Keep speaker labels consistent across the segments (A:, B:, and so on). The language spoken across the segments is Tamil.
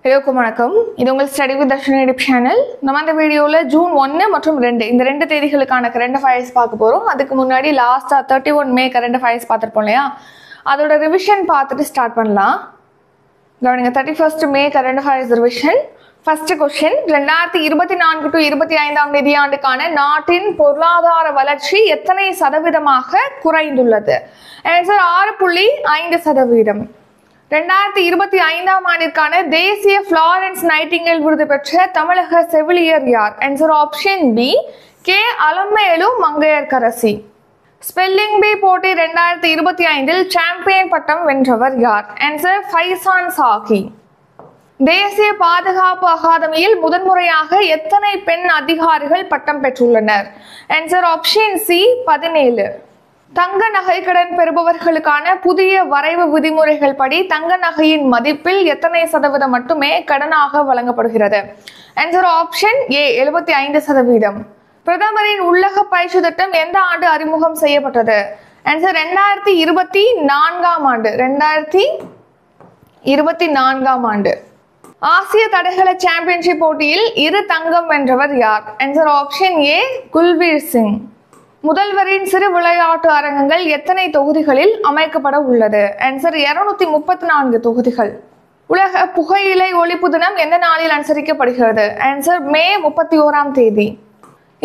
A: எல்லோருக்கும் வணக்கம். இது உங்கள் study with Dharshini YouTube channel. நம்ம இந்த வீடியோவில் ஜூன் 1 மற்றும் 2 இந்த 2 தேதிகளுக்கான கரண்ட் அஃபேர்ஸ் பார்க்க போகிறோம். அதுக்கு முன்னாடி லாஸ்ட்டாக 31 மே கரண்ட் அஃபேர்ஸ் பார்த்துருப்போம் இல்லையா, அதோட ரிவிஷன் பார்த்துட்டு ஸ்டார்ட் பண்ணலாம். கவனிங்க, 31 May current affairs revision. First question, 2024 to 25 நிதியாண்டுக்கான நாட்டின் பொருளாதார வளர்ச்சி எத்தனை சதவீதமாக குறைந்துள்ளது? ஆன்சர் 6.5%. 2025 ஆண்டிற்கான தேசிய ஃப்ளாரன்ஸ் நைட்டிங்கேல் விருது பெற்ற தமிழக செவிலியர் யார்? Answer option B, K. Alamelu Mangaiyarkarasi. Spelling bee போட்டி 2025 சாம்பியன் பட்டம் வென்றவர் யார்? ஆன்சர் ஃபைசான் சாகி. தேசிய பாதுகாப்பு அகாதமியில் முதன்முறையாக எத்தனை பெண் அதிகாரிகள் பட்டம் பெற்றுள்ளனர்? Answer option C, 17. தங்க நகை கடன் பெறுபவர்களுக்கான புதிய வரைவு விதிமுறைகள் படி தங்க நகையின் மதிப்பில் எத்தனை சதவீதம் மட்டுமே கடனாக வழங்கப்படுகிறது? Answer option A, 75%. பிரதமரின் உள்ளக பயிற்சி திட்டம் எந்த ஆண்டு அறிமுகம் செய்யப்பட்டது? ஆன்சர் 2024 ஆண்டு. 2024 ஆண்டு. ஆசிய தடகள சாம்பியன்ஷிப் போட்டியில் 2 தங்கம் வென்றவர் யார்? Answer option A, Kulveer Singh. முதல்வரின் சிறு விளையாட்டு அரங்கங்கள் எத்தனை தொகுதிகளில் அமைக்கப்பட உள்ளது? ஆன்சர் 234 தொகுதிகள். உலக புகையிலை ஒழிப்பு தினம் எந்த நாளில் அனுசரிக்கப்படுகிறது? ஆன்சர் மே 31ஆம் தேதி.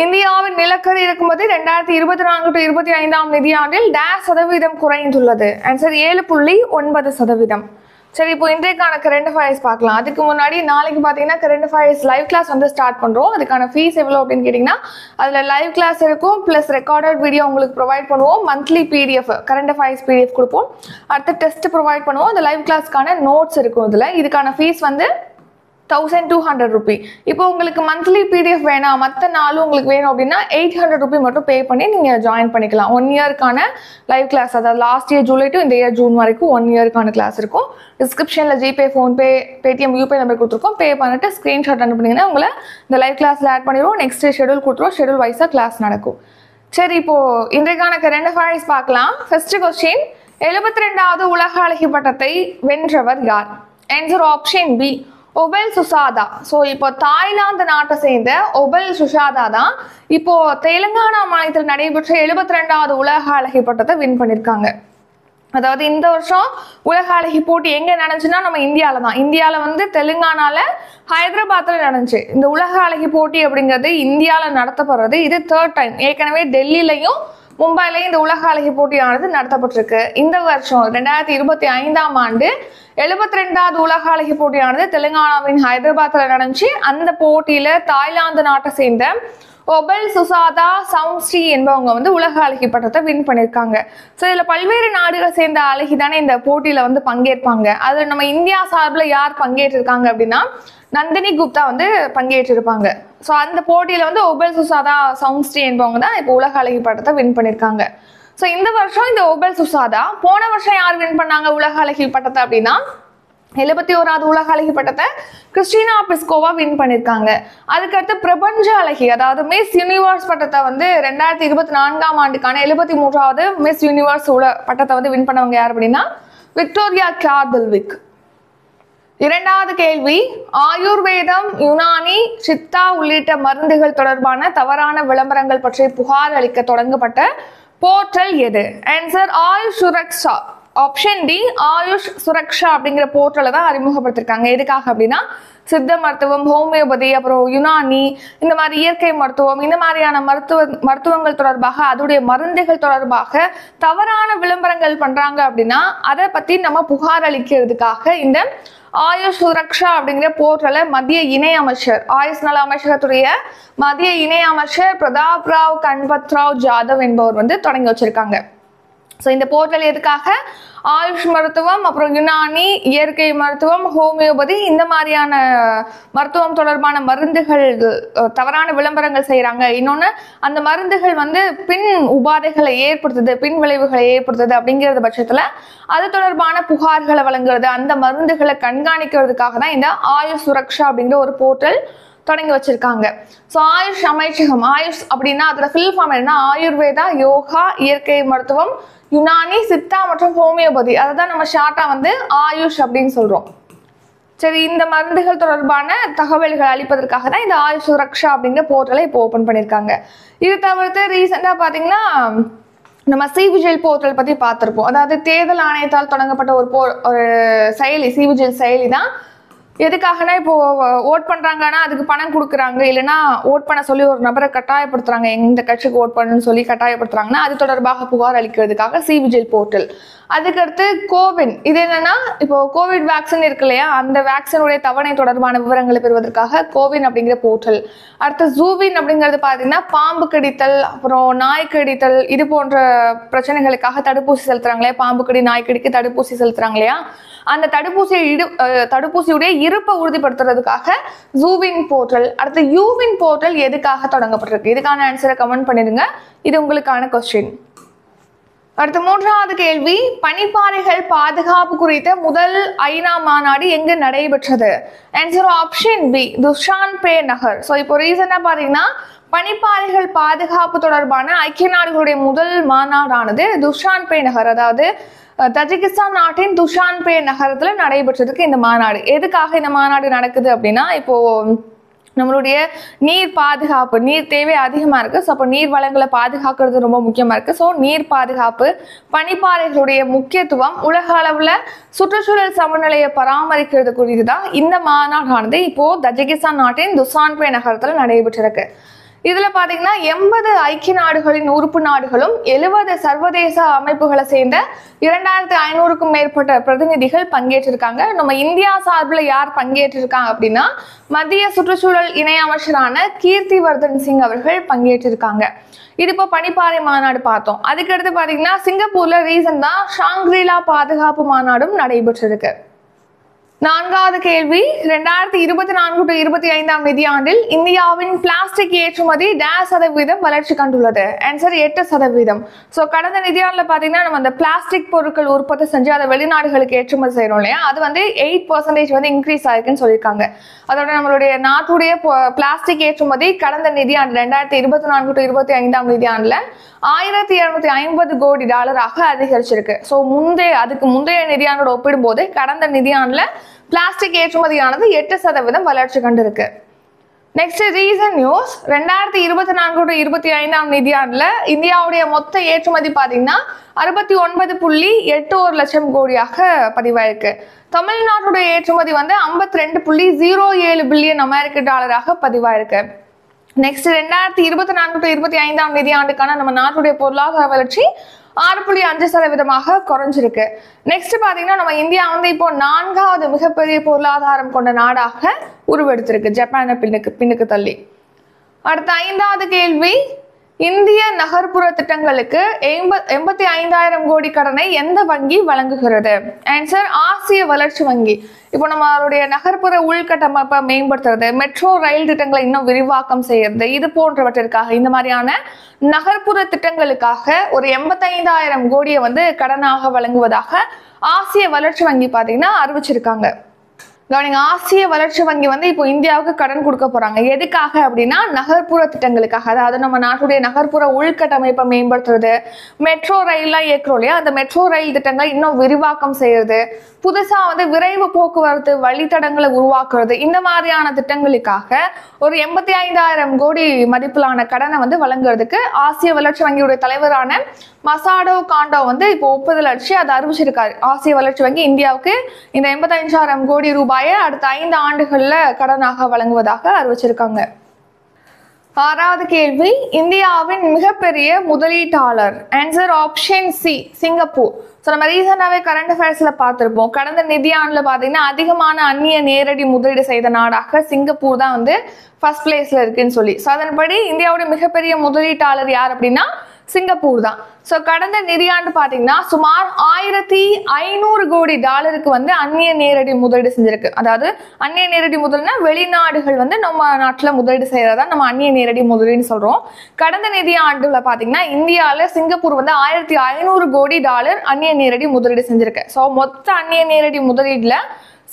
A: இந்தியாவின் நிலக்கரி இறக்குமதி 2024 to 25 நிதியாண்டில் %% குறைந்துள்ளது? ஆன்சர் 7.9%. சரி, இப்போ இன்றைக்கான கரண்ட் அஃபேர்ஸ் பார்க்கலாம். அதுக்கு முன்னாடி நாளைக்கு பார்த்தீங்கன்னா கரண்ட் அஃபேர்ஸ் லைவ் கிளாஸ் வந்து ஸ்டார்ட் பண்ணுறோம். அதுக்கான ஃபீஸ் எவ்வளோ அப்படின்னு கேட்டிங்கன்னா, அதில் லைவ் கிளாஸ் இருக்கும், ப்ளஸ் ரெக்கார்டட் வீடியோ உங்களுக்கு ப்ரொவைட் பண்ணுவோம். Monthly PDF current affairs PDF கொடுப்போம். அடுத்து டெஸ்ட் ப்ரொவைட் பண்ணுவோம். அந்த லைவ் கிளாஸ்க்கான நோட்ஸ் இருக்கும். இதில் இதுக்கான ஃபீஸ் வந்து 1200 ரூபி. இப்போ உங்களுக்கு மந்த்லி PDF வேணாம், மற்ற நாளும் உங்களுக்கு வேணும் அப்படின்னா 800 ரூபி மட்டும் பே பண்ணி நீங்கள் ஜாயின் பண்ணிக்கலாம். 1 இயர்க்கான லைவ் கிளாஸ், அதாவது லாஸ்ட் இயர் ஜூலை டு இந்த இயர் ஜூன் வரைக்கும் 1 இயர்க்கான கிளாஸ் இருக்கும். டிஸ்கிரிப்ஷனில் GPay, PhonePe, Paytm, YouPay number கொடுத்துருக்கோம். பே பண்ணிட்டு ஸ்க்ரீன்ஷாட் அனுப்புனீங்கன்னா உங்களை இந்த லைவ் கிளாஸில் ஆட் பண்ணிடுவோம். நெக்ஸ்ட் ஷெடியூல் கொடுத்துருவோம். ஷெடியூல் வைஸாக கிளாஸ் நடக்கும். சரி, இப்போ இன்றைக்கான கரண்ட் அஃபேர்ஸ் பார்க்கலாம். ஃபர்ஸ்ட் கொஸ்டின், 72வது உலக அழகி பட்டத்தை வென்றவர் யார்? Answer option B, Opal Suchata. So இப்போ தாய்லாந்து நாட்டை சேர்ந்த ஒபெல் சுசாதா தான் இப்போ தெலுங்கானா மாநிலத்தில் நடைபெற்ற 72வது உலக அழகி பட்டத்தை வின் பண்ணியிருக்காங்க. அதாவது இந்த வருஷம் உலக அழகி போட்டி எங்கே நடந்துச்சுன்னா நம்ம இந்தியாவில் தான். இந்தியாவில் வந்து தெலுங்கானாவில் ஹைதராபாத்தில் நடந்துச்சு. இந்த உலக அழகி போட்டி அப்படிங்கிறது இந்தியாவில் நடத்தப்படுறது இது 3rd டைம். ஏற்கனவே டெல்லியிலையும் மும்பைலையும் இந்த உலக அழகி போட்டியானது நடத்தப்பட்டிருக்கு. இந்த வருஷம் 2025ஆம் ஆண்டு 72வது உலக அழகி போட்டியானது தெலுங்கானாவின் ஹைதராபாத்தில் நடந்துச்சு. அந்த போட்டியில தாய்லாந்து நாட்டை சேர்ந்த ஒபெல் சுசாதா சவுன்ஸ்ரீ என்பவங்க வந்து உலக அழகி பட்டத்தை வின் பண்ணியிருக்காங்க. ஸோ இதில் பல்வேறு நாடுகளை சேர்ந்த அழகி தானே இந்த போட்டியில் வந்து பங்கேற்பாங்க. அதில் நம்ம இந்தியா சார்பில் யார் பங்கேற்றிருக்காங்க அப்படின்னா நந்தினி குப்தா வந்து பங்கேற்றிருப்பாங்க. ஸோ அந்த போட்டியில் வந்து ஒபெல் சுசாதா சவுன்ஸ்ரீ என்பவங்க தான் இப்போ உலக அழகி பட்டத்தை வின் பண்ணியிருக்காங்க. ஸோ இந்த வருஷம் இந்த ஒபெல் சுசாதா, போன வருஷம் யார் வின் பண்ணாங்க உலக அழகி பட்டத்தை அப்படின்னா 71வது உலக அழகி பட்டத்தை கிறிஸ்டினா பிஸ்கோவா வின் பண்ணியிருக்காங்க. அதுக்கடுத்து பிரபஞ்ச அழகி, அதாவது மிஸ் யூனிவர்ஸ் பட்டத்தை வந்து 2024ஆம் ஆண்டுக்கான 73வது மிஸ் யூனிவர்ஸ் பட்டத்தை வந்து வின் பண்ணவங்க யார் அப்படின்னா விக்டோரியா கார்தில்விக். இரண்டாவது கேள்வி, ஆயுர்வேதம், யுனானி, சித்தா உள்ளிட்ட மருந்துகள் தொடர்பான தவறான விளம்பரங்கள் பற்றி புகார் அளிக்க தொடங்கப்பட்ட போர்ட்டல் எது? Answer Ayush Suraksha. Option D, Ayush Suraksha அப்படிங்கிற போர்ட்டலை தான் அறிமுகப்படுத்திருக்காங்க. எதுக்காக அப்படின்னா சித்த மருத்துவம், ஹோமியோபதி, அப்புறம் யுனானி, இந்த மாதிரி இயற்கை மருத்துவம், இந்த மாதிரியான மருத்துவங்கள் தொடர்பாக, அதோடைய மருந்துகள் தொடர்பாக தவறான விளம்பரங்கள் பண்றாங்க அப்படின்னா அதை பத்தி நம்ம புகார் அளிக்கிறதுக்காக இந்த ஆயுஷ் சுரக்ஷா அப்படிங்கிற போர்ட்டலை மத்திய இணை அமைச்சர், ஆயுஷ் நல அமைச்சகத்துடைய மத்திய இணை அமைச்சர் பிரதாப் ராவ் கன்பத்ராவ் ஜாதவ் என்பவர் வந்து தொடங்கி வச்சிருக்காங்க. ஸோ இந்த போர்ட்டல் எதுக்காக? ஆயுஷ் மருத்துவம், அப்புறம் யுனானி, இயற்கை மருத்துவம், ஹோமியோபதி, இந்த மாதிரியான மருத்துவம் தொடர்பான மருந்துகள் தவறான விளம்பரங்கள் செய்கிறாங்க. இன்னொன்று, அந்த மருந்துகள் வந்து பின் உபாதைகளை ஏற்படுத்துது, பின் விளைவுகளை ஏற்படுத்துது அப்படிங்கிறது பட்சத்தில் அது தொடர்பான புகார்களை வழங்குறது, அந்த மருந்துகளை கண்காணிக்கிறதுக்காக தான் இந்த ஆயுஷ் சுரக்ஷா அப்படிங்கிற ஒரு போர்ட்டல் தொடங்கி வச்சிருக்காங்க. ஸோ ஆயுஷ் அமைச்சகம், ஆயுஷ் அப்படின்னா அதோட ஃபில் ஃபார்ம் என்ன? ஆயுர்வேதா, யோகா, இயற்கை மருத்துவம், யுனானி, சித்தா மற்றும் ஹோமியோபதி, அதை தான் நம்ம ஷார்ட்டா வந்து ஆயுஷ் அப்படின்னு சொல்றோம். சரி, இந்த மருந்துகள் தொடர்பான தகவல்கள் அளிப்பதற்காக தான் இந்த ஆயுஷ் சுரக்ஷா அப்படிங்கிற போர்ட்டலை இப்போ ஓப்பன் பண்ணியிருக்காங்க. இது தவிர்த்து ரீசெண்டாக பார்த்தீங்கன்னா நம்ம சிவிஜில் போர்ட்டல் பற்றி பார்த்துருப்போம். அதாவது தேர்தல் ஆணையத்தால் தொடங்கப்பட்ட ஒரு செயலி, சிவிஜில் செயலி தான். எதுக்காகனா இப்போ ஓட் பண்றாங்கன்னா அதுக்கு பணம் கொடுக்குறாங்க, இல்லைன்னா ஓட் பண்ண சொல்லி ஒரு நபரை கட்டாயப்படுத்துறாங்க, இந்த கட்சிக்கு ஓட் பண்ணணும்னு சொல்லி கட்டாயப்படுத்துறாங்கன்னா அது தொடர்பாக புகார் அளிக்கிறதுக்காக சிவிஜில் போர்ட்டல். அதுக்கடுத்து கோவின், இது என்னன்னா இப்போ கோவிட் வேக்சின் இருக்கு இல்லையா, அந்த வேக்சினுடைய தவணை தொடர்பான விவரங்களை பெறுவதற்காக கோவின் அப்படிங்கிற போர்ட்டல். அடுத்து ஜூவின் அப்படிங்கிறது பார்த்தீங்கன்னா பாம்பு கடித்தல், அப்புறம் நாய் கடித்தல், இது போன்ற பிரச்சனைகளுக்காக தடுப்பூசி செலுத்துறாங்களே, பாம்பு கடி நாய் கடிக்கு தடுப்பூசி செலுத்துறாங்க இல்லையா, அந்த தடுப்பூசியுடைய இருப்பை உறுதிப்படுத்துறதுக்காக ஜூவின் போர்ட்டல். அடுத்து யூவின் போர்ட்டல் எதுக்காக தொடங்கப்பட்டிருக்கு? இதுக்கான ஆன்சரை கமெண்ட் பண்ணிடுங்க, இது உங்களுக்கான கொஸ்டின். அடுத்த மூன்றாவது கேள்வி, பனிப்பாறைகள் பாதுகாப்பு குறித்த முதல் ஐநா மாநாடு எங்கு நடைபெற்றது? ஆன்சர் ஆப்ஷன் பி, துஷான்பே நகர். ஸோ இப்போ ரீசெண்டாக பார்த்தீங்கன்னா பனிப்பாறைகள் பாதுகாப்பு தொடர்பான ஐக்கிய நாடுகளுடைய முதல் மாநாடானது துஷான்பே நகர், அதாவது தஜிகிஸ்தான் நாட்டின் துஷான்பே நகரத்துல நடைபெற்றதுக்கு இந்த மாநாடு. எதுக்காக இந்த மாநாடு நடக்குது அப்படின்னா, இப்போ நம்மளுடைய நீர் பாதுகாப்பு, நீர் தேவை அதிகமாக இருக்குது. ஸோ அப்போ நீர் வளங்களை பாதுகாக்கிறது ரொம்ப முக்கியமாக இருக்குது. ஸோ நீர் பாதுகாப்பு, பனிப்பாறைகளுடைய முக்கியத்துவம், உலக அளவில் சுற்றுச்சூழல் சமநிலையை பராமரிக்கிறது குறித்து தான் இந்த மாநாடானது இப்போது தஜிகிஸ்தான் நாட்டின் துஷான்பே நகரத்தில் நடைபெற்றிருக்கு. இதுல பாத்தீங்கன்னா 80 ஐக்கிய நாடுகளின் உறுப்பு நாடுகளும் 70 சர்வதேச அமைப்புகளை சேர்ந்த 2500க்கும் மேற்பட்ட பிரதிநிதிகள் பங்கேற்றிருக்காங்க. நம்ம இந்தியா சார்பில் யார் பங்கேற்றிருக்காங்க அப்படின்னா மத்திய சுற்றுச்சூழல் இணை அமைச்சரான கீர்த்திவர்தன் சிங் அவர்கள் பங்கேற்றிருக்காங்க. இது இப்போ பனிப்பாறை மாநாடு பார்த்தோம். அதுக்கடுத்து பாத்தீங்கன்னா சிங்கப்பூர்ல ரீசெண்டா ஷாங்க்ரிலா பாதுகாப்பு மாநாடும் நடைபெற்றிருக்கு. நான்காவது கேள்வி, 2024-25 நிதியாண்டில் இந்தியாவின் பிளாஸ்டிக் ஏற்றுமதி %, வளர்ச்சி கண்டுள்ளது? ஆன்சர் 8%. ஸோ கடந்த நிதியாண்டில் பார்த்தீங்கன்னா நம்ம அந்த பிளாஸ்டிக் பொருட்கள் உற்பத்தி செஞ்சு அதை வெளிநாடுகளுக்கு ஏற்றுமதி செய்யறோம் இல்லையா, அது வந்து 8% வந்து இன்க்ரீஸ் ஆயிருக்குன்னு சொல்லியிருக்காங்க. அதோட நம்மளுடைய நாட்டுடைய பிளாஸ்டிக் ஏற்றுமதி கடந்த நிதியாண்டு 2024-25 நிதியாண்டுல $1250 கோடி அதிகரிச்சிருக்கு. ஸோ அதுக்கு முந்தைய நிதியாண்டோட ஒப்பிடும்போது கடந்த நிதியாண்டுல பிளாஸ்டிக் ஏற்றுமதியானது 8% வளர்ச்சி கண்டிருக்கு. நெக்ஸ்ட் ரீசன் நியூஸ், 2024-25 நிதியாண்டுல இந்தியாவுடைய மொத்த ஏற்றுமதி பாத்தீங்கன்னா 69.81 லட்சம் கோடியாக பதிவாயிருக்கு. தமிழ்நாட்டுடைய ஏற்றுமதி வந்து 52.07 பில்லியன் அமெரிக்க டாலராக பதிவாயிருக்கு. நெக்ஸ்ட் 2024-25 நிதியாண்டுக்கான நம்ம நாட்டுடைய பொருளாதார வளர்ச்சி 6.5% குறைஞ்சிருக்கு. நெக்ஸ்ட் பாத்தீங்கன்னா நம்ம இந்தியா வந்து இப்போ 4வது மிகப்பெரிய பொருளாதாரம் கொண்ட நாடாக உருவெடுத்திருக்கு, ஜப்பானை பின்னுக்கு தள்ளி. அடுத்த 5வது கேள்வி, இந்திய நகர்ப்புற திட்டங்களுக்கு 85,000 கோடி கடனை எந்த வங்கி வழங்குகிறது? ஆன்சர் ஆசிய வளர்ச்சி வங்கி. இப்போ நம்மளுடைய நகர்ப்புற உள்கட்டமைப்பை மேம்படுத்துறது, மெட்ரோ ரயில் திட்டங்களை இன்னும் விரிவாக்கம் செய்யறது, இது போன்றவற்றிற்காக, இந்த மாதிரியான நகர்ப்புற திட்டங்களுக்காக ஒரு 85,000 கோடியை வந்து கடனாக வழங்குவதாக ஆசிய வளர்ச்சி வங்கி பார்த்தீங்கன்னா அறிவிச்சிருக்காங்க. கவனிங்க, ஆசிய வளர்ச்சி வங்கி வந்து இப்போ இந்தியாவுக்கு கடன் கொடுக்க போறாங்க. எதுக்காக அப்படின்னா நகர்ப்புற திட்டங்களுக்காக. அதாவது நம்ம நாட்டுடைய நகர்ப்புற உள்கட்டமைப்பை மேம்படுத்துறது, மெட்ரோ ரயில்லாம் இயக்குறோம் இல்லையா, அந்த மெட்ரோ ரயில் திட்டங்கள் இன்னும் விரிவாக்கம் செய்யறது, புதுசா வந்து விரைவு போக்குவரத்து வழித்தடங்களை உருவாக்குறது, இந்த மாதிரியான திட்டங்களுக்காக ஒரு 85,000 கோடி மதிப்பிலான கடனை வந்து வழங்குறதுக்கு ஆசிய வளர்ச்சி வங்கியுடைய தலைவரான மசாடோ காண்டோ வந்து இப்போ ஒப்புதல் அளிச்சு அதை அறிவிச்சிருக்காரு. ஆசிய வளர்ச்சி வங்கி இந்தியாவுக்கு இந்த 85,000 கோடி ரூபாயை அடுத்த 5 ஆண்டுகள்ல கடனாக வழங்குவதாக அறிவிச்சிருக்காங்க. 6வது கேள்வி, இந்தியாவின் மிகப்பெரிய முதலீட்டாளர்? Answer option C, Singapore. So நம்ம ரீசெண்டாகவே கரண்ட் அஃபேர்ஸ்ல பார்த்துருப்போம், கடந்த நிதியாண்டுல பார்த்தீங்கன்னா அதிகமான அந்நிய நேரடி முதலீடு செய்த நாடாக சிங்கப்பூர் தான் வந்து ஃபர்ஸ்ட் பிளேஸ்ல இருக்குன்னு சொல்லி. ஸோ அதன்படி இந்தியாவுடைய மிகப்பெரிய முதலீட்டாளர் யார் அப்படின்னா சிங்கப்பூர் தான். ஸோ கடந்த நிதியாண்டு பார்த்தீங்கன்னா சுமார் $1,500 கோடி வந்து அந்நிய நேரடி முதலீடு செஞ்சிருக்கு. அதாவது அந்நிய நேரடி முதல்னா வெளிநாடுகள் வந்து நம்ம நாட்டில் முதலீடு செய்யறதா நம்ம அந்நிய நேரடி முதலீடுன்னு சொல்றோம். கடந்த நிதியாண்டுல பார்த்தீங்கன்னா இந்தியாவில் சிங்கப்பூர் வந்து $1,500 கோடி அந்நிய நேரடி முதலீடு செஞ்சிருக்கு. ஸோ மொத்த அந்நிய நேரடி முதலீடுல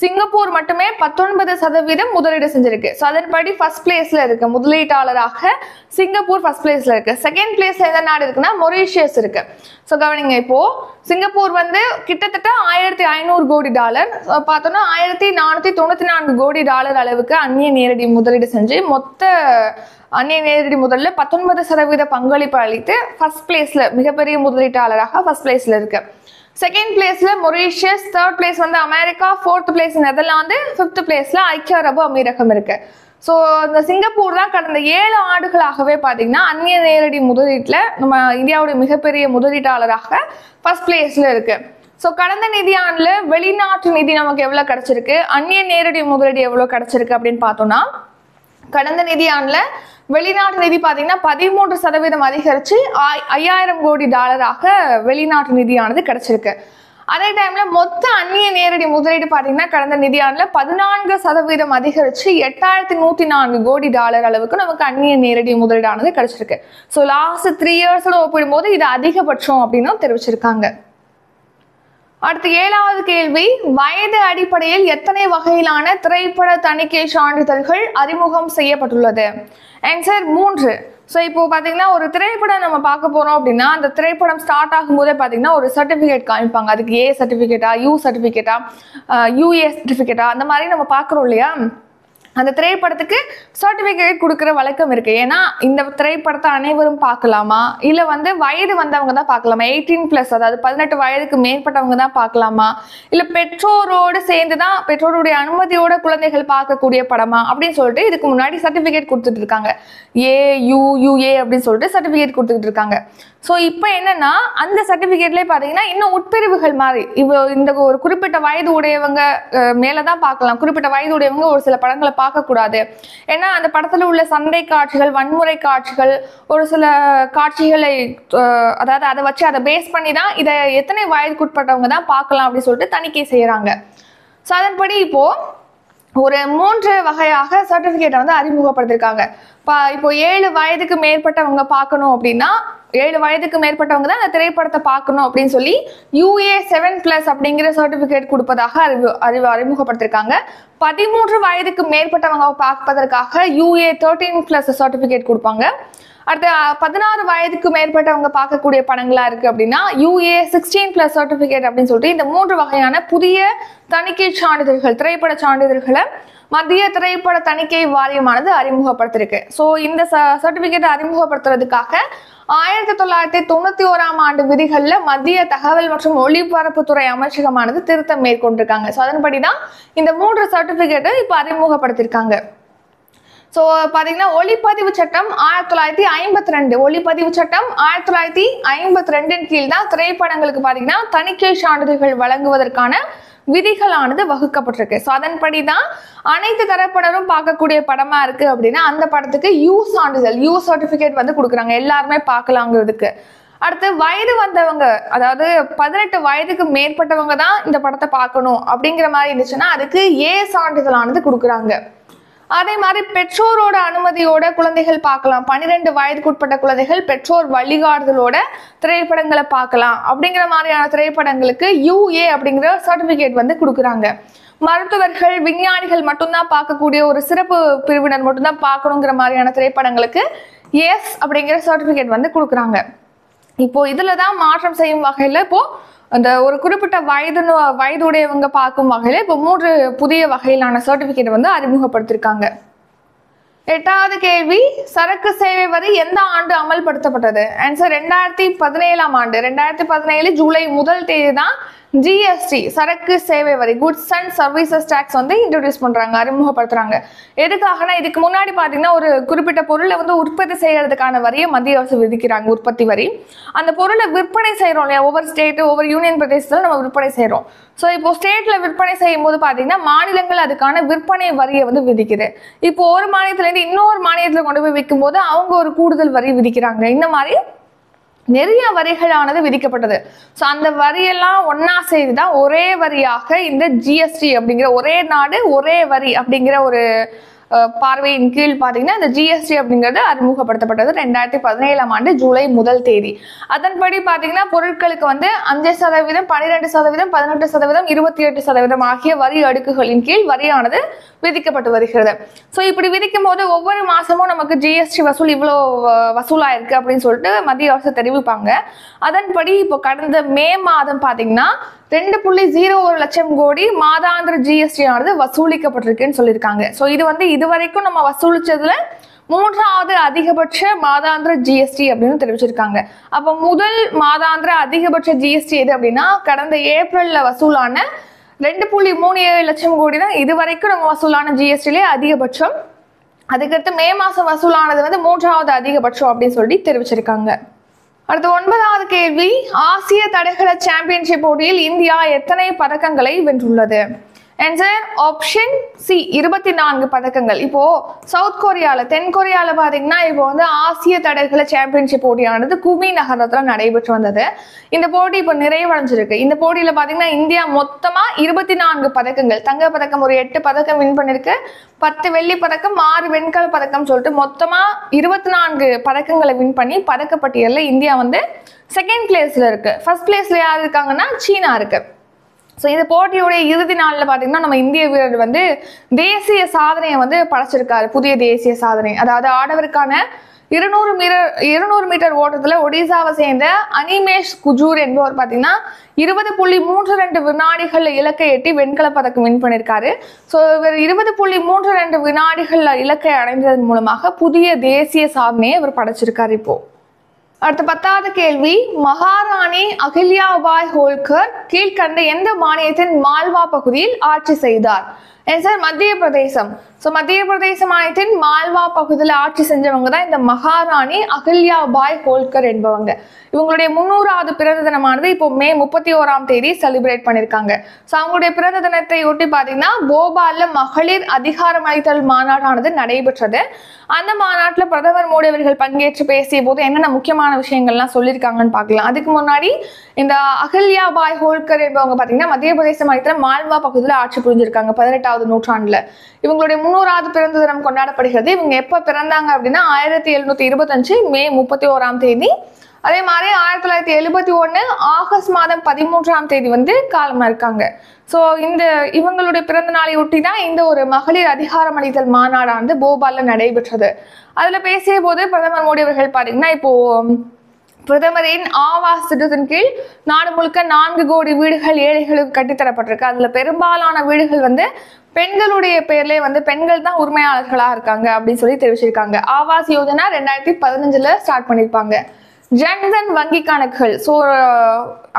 A: சிங்கப்பூர் மட்டுமே 19% முதலீடு செஞ்சிருக்கு. ஸோ அதன்படி ஃபர்ஸ்ட் பிளேஸ்ல இருக்கு, முதலீட்டாளராக சிங்கப்பூர் ஃபர்ஸ்ட் பிளேஸ்ல இருக்கு. செகண்ட் பிளேஸ்ல எந்த நாடு இருக்குன்னா மொரீஷியஸ் இருக்கு. ஸோ கவனிங்க, இப்போ சிங்கப்பூர் வந்து கிட்டத்தட்ட $1500 கோடி பார்த்தோம்னா $1494 கோடி அளவுக்கு அந்நிய நேரடி முதலீடு செஞ்சு மொத்த அந்நிய நேரடி முதல்ல 19% பங்களிப்பு அளித்து ஃபர்ஸ்ட் பிளேஸ்ல மிகப்பெரிய முதலீட்டாளராக ஃபர்ஸ்ட் பிளேஸ்ல இருக்கு. செகண்ட் பிளேஸ்ல மொரீஷியஸ், தேர்ட் பிளேஸ் வந்து America, fourth place Netherlands, fifth பிளேஸ்ல ஐக்கிய அரபு அமீரகம் இருக்கு. ஸோ இந்த சிங்கப்பூர் தான் கடந்த 7 ஆண்டுகளாகவே பார்த்தீங்கன்னா அந்நிய நேரடி முதலீட்டுல நம்ம இந்தியாவுடைய மிகப்பெரிய முதலீட்டாளராக ஃபர்ஸ்ட் பிளேஸ்ல இருக்கு. ஸோ கடந்த நிதியாண்டுல வெளிநாட்டு நிதி நமக்கு எவ்வளவு கிடைச்சிருக்கு, அந்நிய நேரடி முதலீடு எவ்வளவு கிடைச்சிருக்கு அப்படின்னு பார்த்தோம்னா, கடந்த நிதியாண்டுல வெளிநாட்டு நிதி பார்த்தீங்கன்னா 13% அதிகரிச்சு $5000 கோடி வெளிநாட்டு நிதியானது கிடைச்சிருக்கு. அதே டைம்ல மொத்த அந்நிய நேரடி முதலீடு பார்த்தீங்கன்னா கடந்த நிதியாண்டுல 14% அதிகரிச்சு $8104 கோடி அளவுக்கு நமக்கு அந்நிய நேரடி முதலீடானது கிடைச்சிருக்கு. ஸோ லாஸ்ட் 3 இயர்ஸ்ல ஒப்பிடும்போது இது அதிகபட்சம் அப்படின்னு தெரிவிச்சிருக்காங்க. அடுத்து 7வது கேள்வி, வயது அடிப்படையில் எத்தனை வகையிலான திரைப்பட தணிக்கை சான்றிதழ்கள் அறிமுகம் செய்யப்பட்டுள்ளது? ஆன்சர் 3. ஸோ இப்போ பார்த்தீங்கன்னா ஒரு திரைப்படம் நம்ம பார்க்க போறோம் அப்படின்னா அந்த திரைப்படம் ஸ்டார்ட் ஆகும்போதே பார்த்தீங்கன்னா ஒரு சர்டிஃபிகேட் காமிப்பாங்க. அதுக்கு ஏ சர்டிஃபிகேட்டா, யூ சர்டிஃபிகேட்டா, யூஏ சர்டிஃபிகேட்டா, அந்த மாதிரி நம்ம பார்க்குறோம் இல்லையா? அந்த திரைப்படத்துக்கு சர்டிஃபிகேட் கொடுக்குற வழக்கம் இருக்கு. ஏன்னா இந்த திரைப்படத்தை அனைவரும் பார்க்கலாமா, இல்லை வந்து வயது வந்தவங்க தான் பார்க்கலாமா, 18+, அதாவது 18 வயதுக்கு மேற்பட்டவங்க தான் பார்க்கலாமா, இல்லை பெற்றோரோடு சேர்ந்து தான் பெற்றோருடைய அனுமதியோட குழந்தைகள் பார்க்கக்கூடிய படமா அப்படின்னு சொல்லிட்டு இதுக்கு முன்னாடி சர்டிஃபிகேட் கொடுத்துட்டு இருக்காங்க. யூஏ அப்படின்னு சொல்லிட்டு சர்டிஃபிகேட் கொடுத்துட்டு இருக்காங்க. ஸோ இப்போ என்னன்னா அந்த சர்டிஃபிகேட்லேயே பார்த்தீங்கன்னா இன்னும் உட்பிரிவுகள் மாதிரி இந்த ஒரு குறிப்பிட்ட வயது உடையவங்க மேலதான் பார்க்கலாம், குறிப்பிட்ட வயது உடையவங்க ஒரு சில படங்களை பார்க்கக்கூடாது. ஏன்னா அந்த படத்துல உள்ள சண்டை காட்சிகள், வன்முறை காட்சிகள், ஒரு சில காட்சிகளை அதாவது அதை வச்சு அதை பேஸ் பண்ணி தான் இதை எத்தனை வயதுக்குட்பட்டவங்க தான் பார்க்கலாம் அப்படின்னு சொல்லிட்டு தணிக்கை செய்யறாங்க. ஸோ அதன்படி இப்போ ஒரு 3 வகையாக சர்டிஃபிகேட்டை வந்து அறிமுகப்படுத்திருக்காங்க. இப்போ 7 வயதுக்கு மேற்பட்டவங்க பார்க்கணும் அப்படின்னா 7 வயதுக்கு மேற்பட்டவங்க தான் அந்த திரைப்படத்தை பார்க்கணும் அப்படின்னு சொல்லி UA7+ அப்படிங்கிற சர்டிஃபிகேட் கொடுப்பதாக அறிமுகப்படுத்திருக்காங்க. 13 வயதுக்கு மேற்பட்டவங்க பார்ப்பதற்காக UA13+ சர்டிஃபிகேட் கொடுப்பாங்க. அடுத்து 16 வயதுக்கு மேற்பட்டவங்க பார்க்கக்கூடிய படங்களா இருக்கு அப்படின்னா UA16+ சர்டிஃபிகேட் அப்படின்னு சொல்லிட்டு இந்த 3 வகையான புதிய தணிக்கை சான்றிதழ்கள், திரைப்பட சான்றிதழ்களை மத்திய திரைப்பட தணிக்கை வாரியமானது அறிமுகப்படுத்திருக்கு. ஸோ இந்த சர்டிஃபிகேட்டை அறிமுகப்படுத்துறதுக்காக 1991ஆம் ஆண்டு விதிகள்ல மத்திய தகவல் மற்றும் ஒளிபரப்புத்துறை அமைச்சகமானது திருத்தம் மேற்கொண்டிருக்காங்க. ஸோ அதன்படிதான் இந்த 3 சர்டிஃபிகேட்டை இப்போ அறிமுகப்படுத்திருக்காங்க. ஸோ பார்த்தீங்கன்னா ஒளிப்பதிவு சட்டம் 1952, ஒளிப்பதிவு சட்டம் 1952 கீழ் தான் திரைப்படங்களுக்கு பார்த்தீங்கன்னா தணிக்கை சான்றிதழ்கள் வழங்குவதற்கான விதிகளானது வகுக்கப்பட்டிருக்கு. ஸோ அதன்படி தான் அனைத்து தரப்பினரும் பார்க்கக்கூடிய படமா இருக்கு அப்படின்னா அந்த படத்துக்கு யூ சான்றிதழ், யூ சர்டிஃபிகேட் வந்து கொடுக்குறாங்க, எல்லாருமே பார்க்கலாங்கிறதுக்கு. அடுத்து வயது வந்தவங்க, அதாவது 18 வயதுக்கு மேற்பட்டவங்க தான் இந்த படத்தை பார்க்கணும் அப்படிங்கிற மாதிரி இருந்துச்சுன்னா அதுக்கு ஏ சான்றிதழானது கொடுக்குறாங்க. அதே மாதிரி பெற்றோரோட அனுமதியோட குழந்தைகள் பார்க்கலாம், 12 வயதுக்குட்பட்ட குழந்தைகள் பெற்றோர் வழிகாட்டுதலோட திரைப்படங்களை பார்க்கலாம் அப்படிங்கிற மாதிரியான திரைப்படங்களுக்கு UA அப்படிங்கிற சர்டிஃபிகேட் வந்து கொடுக்குறாங்க. மருத்துவர்கள், விஞ்ஞானிகள் மட்டும்தான் பார்க்கக்கூடிய ஒரு சிறப்பு பிரிவினர் மட்டும்தான் பார்க்கணுங்கிற மாதிரியான திரைப்படங்களுக்கு எஸ் அப்படிங்கிற சர்டிஃபிகேட் வந்து கொடுக்குறாங்க. இப்போ இதுல தான் மாற்றம் செய்யும் வகையில இப்போ அந்த ஒரு குறிப்பிட்ட வயதுடையவங்க பார்க்கும் வகையில இப்போ 3 புதிய வகையிலான சர்டிபிகேட் வந்து அறிமுகப்படுத்திருக்காங்க. 8வது கேள்வி, சரக்கு சேவை வரி எந்த ஆண்டு அமல்படுத்தப்பட்டது? ஆன்சர் 2017ஆம் ஆண்டு. 2017 ஜூலை 1 தேதி தான் GST, சரக்கு சேவை வரி, குட்ஸ் அண்ட் சர்வீசஸ் டாக்ஸ் வந்து இன்ட்ரோடியூஸ் பண்றாங்க, அறிமுகப்படுத்துறாங்க. எதுக்காகனா இதுக்கு முன்னாடி பாத்தீங்கன்னா ஒரு குறிப்பிட்ட பொருளை வந்து உற்பத்தி செய்யறதுக்கான வரியை மத்திய அரசு விதிக்கிறாங்க, உற்பத்தி வரி. அந்த பொருளை விற்பனை செய்யறோம் இல்லையா, ஒவ்வொரு ஸ்டேட் ஒவ்வொரு யூனியன் பிரதேசத்துல நம்ம விற்பனை செய்யறோம். ஸோ இப்போ ஸ்டேட்ல விற்பனை செய்யும் போது பாத்தீங்கன்னா மாநிலங்கள் அதுக்கான விற்பனை வரியை வந்து விதிக்குது. இப்போ ஒரு மாநிலத்துல இருந்து இன்னொரு மாநிலத்துல கொண்டு போய் விற்கும் போது அவங்க ஒரு கூடுதல் வரி விதிக்கிறாங்க. இந்த மாதிரி நிறைய வரிகளானது விதிக்கப்பட்டது. ஸோ அந்த வரியெல்லாம் ஒன்னா செய்துதான் ஒரே வரியாக இந்த GST அப்படிங்கிற, ஒரே நாடு ஒரே வரி அப்படிங்கிற ஒரு பார்வையின் கீழ் பார்த்தீங்கன்னா இந்த ஜிஎஸ்டி அப்படிங்கிறது அறிமுகப்படுத்தப்பட்டது 2017ஆம் ஆண்டு ஜூலை 1 தேதி. அதன்படி பார்த்தீங்கன்னா பொருட்களுக்கு வந்து 5%, 12%, 18%, 28% ஆகிய வரி அடுக்குகளின் கீழ் வரியானது விதிக்கப்பட்டு வருகிறது. ஸோ இப்படி விதிக்கும் போது ஒவ்வொரு மாசமும் நமக்கு ஜிஎஸ்டி வசூல் இவ்வளோ வசூலாயிருக்கு அப்படின்னு சொல்லிட்டு மத்திய அரசு தெரிவிப்பாங்க. அதன்படி இப்போ கடந்த மே மாதம் பார்த்தீங்கன்னா 2.01 லட்சம் கோடி மாதாந்திர ஜிஎஸ்டி ஆனது வசூலிக்கப்பட்டிருக்குன்னு சொல்லியிருக்காங்க. ஸோ இது வந்து இதுவரைக்கும் நம்ம வசூலிச்சதுல 3வது அதிகபட்ச மாதாந்திர ஜிஎஸ்டி அப்படின்னு தெரிவிச்சிருக்காங்க. அப்போ முதல் மாதாந்திர அதிகபட்ச ஜிஎஸ்டி எது அப்படின்னா கடந்த ஏப்ரல்ல வசூலான 2.37 லட்சம் கோடி தான் இதுவரைக்கும் நம்ம வசூலான ஜிஎஸ்டிலே அதிகபட்சம். அதுக்கடுத்து மே மாசம் வசூலானது வந்து 3வது அதிகபட்சம் அப்படின்னு சொல்லி தெரிவிச்சிருக்காங்க. அடுத்து 9வது கேள்வி, ஆசிய தடகள சாம்பியன்ஷிப் போட்டியில் இந்தியா எத்தனை பதக்கங்களை வென்றுள்ளது? ஆன்சர் ஆப்ஷன் சி 24 பதக்கங்கள். இப்போ சவுத் கொரியால தென் கொரியால பாத்தீங்கன்னா இப்போ வந்து ஆசிய தடகள சாம்பியன்ஷிப் போட்டியானது குமி நகரத்துல நடைபெற்று வந்தது. இந்த போட்டி இப்போ நிறைவடைஞ்சிருக்கு. இந்த போட்டியில பாத்தீங்கன்னா இந்தியா மொத்தமா 24 பதக்கங்கள், தங்க பதக்கம் ஒரு 8 பதக்கம் வின் பண்ணிருக்கு, 10 வெள்ளி பதக்கம், 6 வெண்கல பதக்கம் சொல்லிட்டு மொத்தமா 24 பதக்கங்களை வின் பண்ணி பதக்கப்பட்டியல்ல இந்தியா வந்து செகண்ட் பிளேஸ்ல இருக்கு. ஃபர்ஸ்ட் பிளேஸ்ல யார் இருக்காங்கன்னா சீனா இருக்கு. ஸோ இந்த போட்டியோடைய இறுதி நாளில் பார்த்தீங்கன்னா நம்ம இந்திய வீரர் வந்து தேசிய சாதனையை வந்து படைச்சிருக்காரு. புதிய தேசிய சாதனை, அதாவது ஆடவருக்கான 200 மீட்டர் ஓட்டத்தில் ஒடிசாவை சேர்ந்த அனிமேஷ் குஜூர் என்பவர் பார்த்தீங்கன்னா 20.32 வினாடிகளில் இலக்கை எட்டி வெண்கல பதக்கம் வின் பண்ணியிருக்காரு. ஸோ இவர் 20.32 வினாடிகளில் இலக்கை அடைந்ததன் மூலமாக புதிய தேசிய சாதனையை இவர் படைச்சிருக்காரு. இப்போ அடுத்த 10வது கேள்வி, மகாராணி அகில்யாபாய் ஹோல்கர் கீழ்கண்ட எந்த மாநிலத்தின் மால்வா பகுதியில் ஆட்சி செய்தார்? சார் மத்திய பிரதேசம். ஸோ மத்திய பிரதேச மாநிலத்தின் மால்வா பகுதியில் ஆட்சி செஞ்சவங்க தான் இந்த மகாராணி அகில்யாபாய் ஹோல்கர் என்பவங்க. இவங்களுடைய 300வது பிறந்த தினமானது இப்போ மே 31ஆம் தேதி செலிப்ரேட் பண்ணியிருக்காங்க. ஸோ அவங்களுடைய பிறந்த தினத்தை ஒட்டி பார்த்தீங்கன்னா போபால்ல மகளிர் அதிகாரமளித்தல் மாநாடானது நடைபெற்றது. அந்த மாநாட்டில் பிரதமர் மோடி அவர்கள் பங்கேற்று பேசிய போது என்னென்ன முக்கியமான விஷயங்கள்லாம் சொல்லியிருக்காங்கன்னு பார்க்கலாம். அதுக்கு முன்னாடி இந்த அகில்யாபாய் ஹோல்கர் என்பவங்க பார்த்தீங்கன்னா மத்திய பிரதேச மாநிலத்தில் மால்வா பகுதியில் ஆட்சி புரிஞ்சிருக்காங்க 18வது நூற்றாண்டுல. இவங்களுடைய 300வது பிறந்த தினம் கொண்டாடப்படுகிறது. இவங்க எப்ப பிறந்தாங்க அப்படின்னா 1725 மே 31ஆம் தேதி. அதே மாதிரி 1971 ஆகஸ்ட் மாதம் 13ஆம் தேதி வந்து காலமா இருக்காங்க. ஸோ இந்த இவங்களுடைய பிறந்த நாளை ஒட்டி தான் இந்த ஒரு மகளிர் அதிகாரமளித்தல் மாநாடானது போபால்ல நடைபெற்றது. அதுல பேசிய போது பிரதமர் மோடி அவர்கள் பாத்தீங்கன்னா இப்போ பிரதமரின் ஆவாஸ் திட்டத்தின் கீழ் நாடு முழுக்க 4 கோடி வீடுகள் ஏழைகளுக்கு கட்டித்தரப்பட்டிருக்கு. அதுல பெரும்பாலான வீடுகள் வந்து பெண்களுடைய பேர்லயே வந்து பெண்கள் தான் உரிமையாளர்களா இருக்காங்க அப்படின்னு சொல்லி தெரிவிச்சிருக்காங்க. ஆவாஸ் யோஜனா 2015 ஸ்டார்ட் பண்ணிருப்பாங்க. ஜன்தன் வங்கி கணக்குகள், ஸோ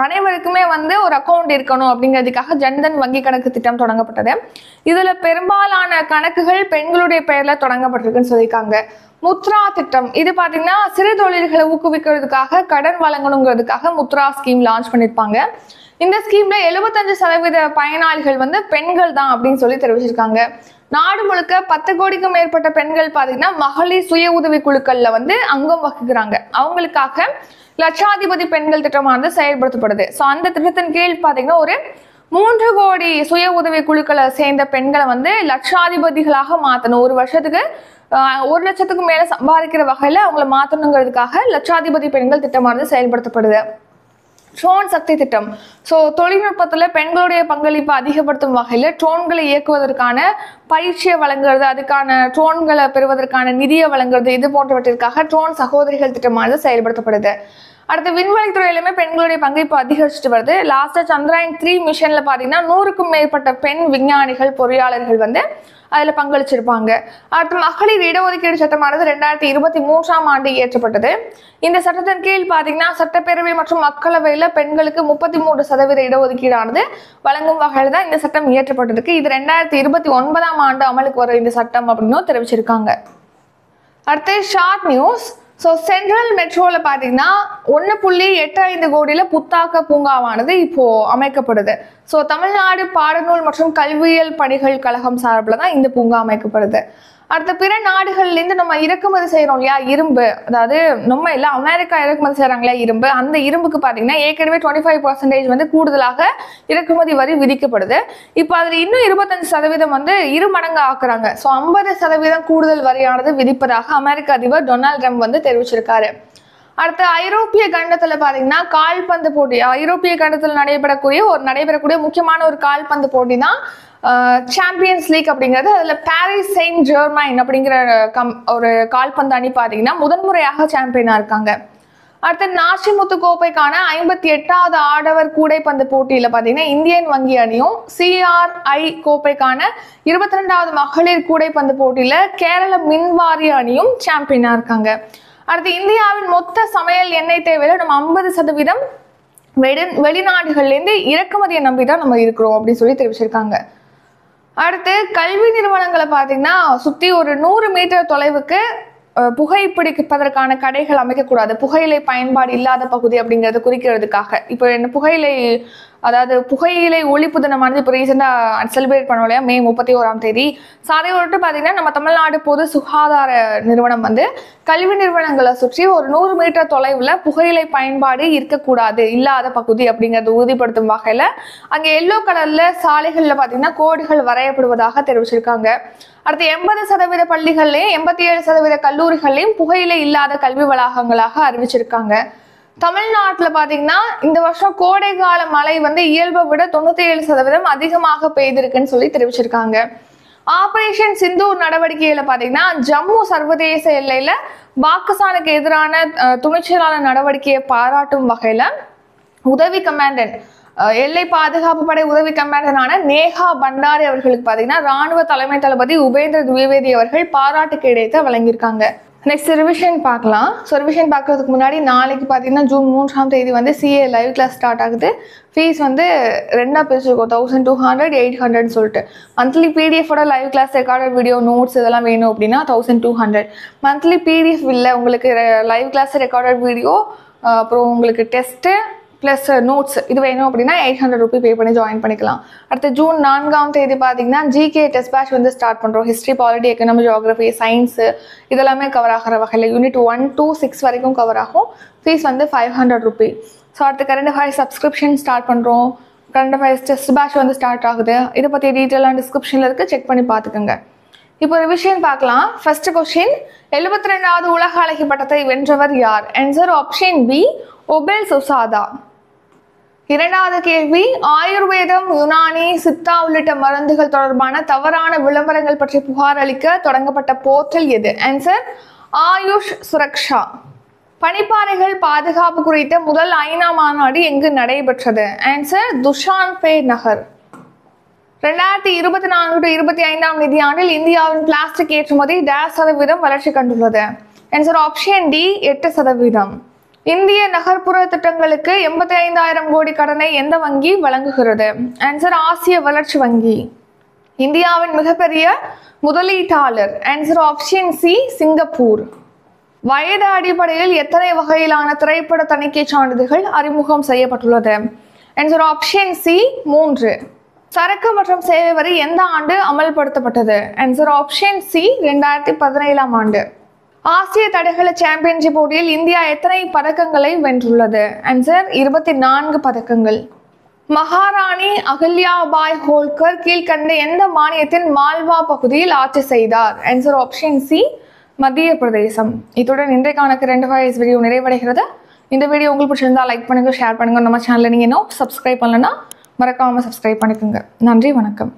A: அனைவருக்குமே வந்து ஒரு அக்கௌண்ட் இருக்கணும் அப்படிங்கிறதுக்காக ஜன்தன் வங்கி கணக்கு திட்டம் தொடங்கப்பட்டது. இதுல பெரும்பாலான கணக்குகள் பெண்களுடைய பெயர்ல தொடங்கப்பட்டிருக்குன்னு சொல்லியிருக்காங்க. முத்ரா திட்டம், இது பாத்தீங்கன்னா சிறு தொழில்களை ஊக்குவிக்கிறதுக்காக கடன் வழங்கணுங்கிறதுக்காக முத்ரா ஸ்கீம் லான்ச் பண்ணிருப்பாங்க. இந்த ஸ்கீம்ல 75% பயனாளிகள் வந்து பெண்கள் தான் அப்படின்னு சொல்லி தெரிவிச்சிருக்காங்க. நாடு முழுக்க 10 கோடிக்கும் மேற்பட்ட பெண்கள் பாத்தீங்கன்னா மகளிர் சுய உதவி குழுக்கள்ல வந்து அங்கம் வகிக்கிறாங்க. அவங்களுக்காக லட்சாதிபதி பெண்கள் திட்டமானது செயல்படுத்தப்படுது. ஸோ அந்த திட்டத்தின் கீழ் பாத்தீங்கன்னா ஒரு 3 கோடி சுய உதவி குழுக்களை சேர்ந்த பெண்களை வந்து லட்சாதிபதிகளாக மாற்றணும். ஒரு வருஷத்துக்கு 1 லட்சத்துக்கும் மேல சம்பாதிக்கிற வகையில அவங்களை மாற்றணுங்கிறதுக்காக லட்சாதிபதி பெண்கள் திட்டமானது செயல்படுத்தப்படுது. ட்ரோன் சக்தி திட்டம், ஸோ தொழில்நுட்பத்துல பெண்களுடைய பங்களிப்பை அதிகப்படுத்தும் வகையில ட்ரோன்களை இயக்குவதற்கான பயிற்சியை வழங்குறது, அதுக்கான ட்ரோன்களை பெறுவதற்கான நிதியை வழங்குறது, இது போன்றவற்றிற்காக ட்ரோன் சகோதரிகள் திட்டமானது செயல்படுத்தப்படுது. அடுத்து விண்வெளித்துறையிலுமே பெண்களுடைய பங்களிப்பு அதிகரிச்சுட்டு வருது. லாஸ்டா சந்திராயன் 3 மிஷன்ல பாத்தீங்கன்னா 100க்கும் மேற்பட்ட பெண் விஞ்ஞானிகள் பொறியாளர்கள் வந்து அதுல பங்களிச்சிருப்பாங்க. அடுத்து மகளிர் இடஒதுக்கீடு சட்டமானது 2023ஆம் ஆண்டு இயற்றப்பட்டது. இந்த சட்டத்தின் கீழ் பாத்தீங்கன்னா சட்டப்பேரவை மற்றும் மக்களவையில பெண்களுக்கு 33% இடஒதுக்கீடானது வழங்கும் வகையில தான் இந்த சட்டம் இயற்றப்பட்டிருக்கு. இது 2029ஆம் ஆண்டு அமலுக்கு வரும் இந்த சட்டம் அப்படின்னு தெரிவிச்சிருக்காங்க. அடுத்து ஷார்ட் நியூஸ். ஸோ சென்ட்ரல் மெட்ரோல பார்த்தீங்கன்னா 1.85 கோடியில் புத்தாக்க பூங்காவானது இப்போ அமைக்கப்படுது. ஸோ தமிழ்நாடு பாடநூல் மற்றும் கல்வியியல் பணிகள் கழகம் சார்பில் தான் இந்த பூங்கா அமைக்கப்படுது. அடுத்த பிற நாடுகள்லேருந்து நம்ம இறக்குமதி செய்கிறோம் இல்லையா இரும்பு, அதாவது நம்ம இல்லை அமெரிக்கா இறக்குமதி செய்கிறாங்களா இரும்பு, அந்த இரும்புக்கு பார்த்தீங்கன்னா ஏற்கனவே 25% வந்து கூடுதலாக இறக்குமதி வரி விதிக்கப்படுது. இப்போ அதில் இன்னும் 25% வந்து 2 மடங்கு ஆக்குறாங்க. ஸோ 50% கூடுதல் வரியானது விதிப்பதாக அமெரிக்க அதிபர் டொனால்ட் ட்ரம்ப் வந்து தெரிவிச்சிருக்காரு. அடுத்து ஐரோப்பிய கண்டத்தில் பார்த்தீங்கன்னா கால்பந்து போட்டி, ஐரோப்பிய கண்டத்தில் நடைபெறக்கூடிய முக்கியமான ஒரு கால்பந்து போட்டி தான் சாம்பியன்ஸ் லீக் அப்படிங்கிறது. அதில் பாரிஸ் செயின்ட் ஜெர்மைன் அப்படிங்கிற ஒரு கால்பந்து அணி பார்த்தீங்கன்னா முதன்முறையாக சாம்பியனாக இருக்காங்க. அடுத்து நாச்சிமுத்து கோப்பைக்கான 58வது ஆடவர் கூடைப்பந்து போட்டியில் பார்த்தீங்கன்னா இந்தியன் வங்கி அணியும், CRI கோப்பைக்கான 22வது மகளிர் கூடைப்பந்து போட்டியில் கேரள மின்வாரிய அணியும் சாம்பியனாக இருக்காங்க. அடுத்து இந்தியாவின் மொத்த சமையல் எண்ணெய் தேவையில நம்ம 50% வெளிநாடுகள்லேருந்து இறக்குமதியை நம்பி தான் நம்ம இருக்கிறோம் அப்படின்னு சொல்லி தெரிவிச்சிருக்காங்க. அடுத்து கல்வி நிறுவனங்களை பார்த்தீங்கன்னா சுற்றி ஒரு 100 மீட்டர் தொலைவுக்கு புகைப்பிடிப்பதற்கான கடைகள் அமைக்கக்கூடாது, புகையிலை பயன்பாடு இல்லாத பகுதி அப்படிங்கிறத குறிக்கிறதுக்காக. இப்போ என்ன புகையிலை ஒழிப்பு தினமானது இப்போ ரீசெண்டாக செலிப்ரேட் பண்ணோம் இல்லையா, மே 31ஆம் தேதி. ஸோ அதை விட்டு பார்த்தீங்கன்னா நம்ம தமிழ்நாடு பொது சுகாதார நிறுவனம் வந்து கல்வி நிறுவனங்களை சுற்றி ஒரு 100 மீட்டர் தொலைவில் புகையிலை பயன்பாடு இருக்கக்கூடாது, இல்லாத பகுதி அப்படிங்கிறத உறுதிப்படுத்தும் வகையில் அங்கே எல்லோ கலரில் சாலைகளில் பார்த்தீங்கன்னா கோடுகள் வரையப்படுவதாக தெரிவிச்சிருக்காங்க. அடுத்து 80% பள்ளிகள்லையும் 87% கல்லூரிகள்லையும் புகையிலை இல்லாத கல்வி வளாகங்களாக அறிவிச்சிருக்காங்க. தமிழ்நாட்டில் பார்த்தீங்கன்னா இந்த வருஷம் கோடை கால மழை வந்து இயல்பை விட 97% அதிகமாக பெய்திருக்குன்னு சொல்லி தெரிவிச்சிருக்காங்க. ஆபரேஷன் சிந்தூர் நடவடிக்கையில பார்த்தீங்கன்னா ஜம்மு சர்வதேச எல்லையில பாகிஸ்தானுக்கு எதிரான துணிச்சலான நடவடிக்கையை பாராட்டும் வகையில உதவி கமாண்டன்ட் எல்லை பாதுகாப்பு படை உதவி கமாண்டரான நேஹா பண்டாரி அவர்களுக்கு பார்த்தீங்கன்னா ராணுவ தலைமை தளபதி உபேந்திர திவேதி அவர்கள் பாராட்டு கிடைத்த வழங்கியிருக்காங்க. நெக்ஸ்ட் ரிவிஷன் பார்க்கலாம். ஸோ ரிவிஷன் பார்க்கறதுக்கு முன்னாடி நாளைக்கு பார்த்தீங்கன்னா ஜூன் 3ஆம் தேதி வந்து CA லைவ் கிளாஸ் ஸ்டார்ட் ஆகுது. ஃபீஸ் வந்து 2ஆக பிரிச்சிருக்கோம், 1200, 800 சொல்லிட்டு. மந்த்லி PDF-ஓட live class recorded video notes இதெல்லாம் வேணும் அப்படின்னா 1200. மந்த்லி PDF இல்லை உங்களுக்கு லைவ் கிளாஸ் ரெக்கார்டட் வீடியோ அப்புறம் உங்களுக்கு டெஸ்ட்டு ப்ளஸ் நோட்ஸ் இது வேணும் அப்படின்னா 800 ரூபி பே பண்ணி ஜாயின் பண்ணிக்கலாம். அடுத்து ஜூன் 4ஆம் தேதி பார்த்தீங்கன்னா GK டெஸ்ட் பேட்ச் வந்து ஸ்டார்ட் பண்ணுறோம். History, polity, economy, geography, science இதெல்லாமே கவர் ஆகிற வகையில் யூனிட் 1 to 6 வரைக்கும் கவர் ஆகும். ஃபீஸ் வந்து 500 ரூபி. ஸோ அடுத்து கரண்ட் அஃபேர்ஸ் சப்ஸ்கிரிப்ஷன் ஸ்டார்ட் பண்ணுறோம். கரண்ட் அஃபேர்ஸ் டெஸ்ட் பேட்ச் வந்து ஸ்டார்ட் ஆகுது. இதை பற்றி டீட்டெயிலாக டிஸ்கிரிப்ஷனில் இருக்குது, செக் பண்ணி பார்த்துக்கோங்க. இப்போ ஒரு விஷயம் பார்க்கலாம். ஃபர்ஸ்ட் கொஸ்டின், 72வது உலக அழகி பட்டத்தை வென்றவர் யார்? Answer option B ஒபெல் சுசாதா. இரண்டாவது கேள்வி, ஆயுர்வேதம், யுனானி, சித்தா உள்ளிட்ட மருந்துகள் தொடர்பான தவறான விளம்பரங்கள் பற்றி புகார் அளிக்க தொடங்கப்பட்ட போர்ட்டல் எது? ஆன்சர் ஆயுஷ் சுரக்ஷா. பனிப்பாறைகள் பாதுகாப்பு குறித்த முதல் ஐநா மாநாடு எங்கு நடைபெற்றது? ஆன்சர் துஷான்பே நகர். 2024-25 நிதியாண்டில் இந்தியாவின் பிளாஸ்டிக் ஏற்றுமதி %, வளர்ச்சி கண்டுள்ளது? Answer option D 8%. இந்திய நகர்ப்புற திட்டங்களுக்கு 85,000 கோடி கடனை எந்த வங்கி வழங்குகிறது? ஆன்சர் ஆசிய வளர்ச்சி வங்கி. இந்தியாவின் மிகப்பெரிய முதலீட்டாளர்? Answer option C Singapore. வயது அடிப்படையில் எத்தனை வகையிலான திரைப்பட தணிக்கை சான்றிதழ்கள் அறிமுகம் செய்யப்பட்டுள்ளது? Answer option C 3. சரக்கு மற்றும் சேவை வரி எந்த ஆண்டு அமல்படுத்தப்பட்டது? ஆன்சர் ஆப்ஷன் C 2017ஆம் ஆண்டு. ஆசிய தடகள சாம்பியன்ஷிப் போட்டியில் இந்தியா எத்தனை பதக்கங்களை வென்றுள்ளது? ஆன்சர் 24 பதக்கங்கள். மகாராணி அகல்யாபாய் ஹோல்கர் கீழ்கண்ட எந்த மாநிலத்தின் மால்வா பகுதியில் ஆட்சி செய்தார்? ஆன்சர் ஆப்ஷன் C மத்திய பிரதேசம். இத்துடன் இன்றைக்கான கரண்ட் அஃபேர்ஸ் வீடியோ நிறைவடைகிறது. இந்த வீடியோ உங்களுக்கு பிடிச்சிருந்தா லைக் பண்ணுங்க, ஷேர் பண்ணுங்க. நம்ம சேனலை நீங்க இன்னும் சப்ஸ்கிரைப் பண்ணலன்னா மறக்காம சப்ஸ்கிரைப் பண்ணிக்கோங்க. நன்றி, வணக்கம்.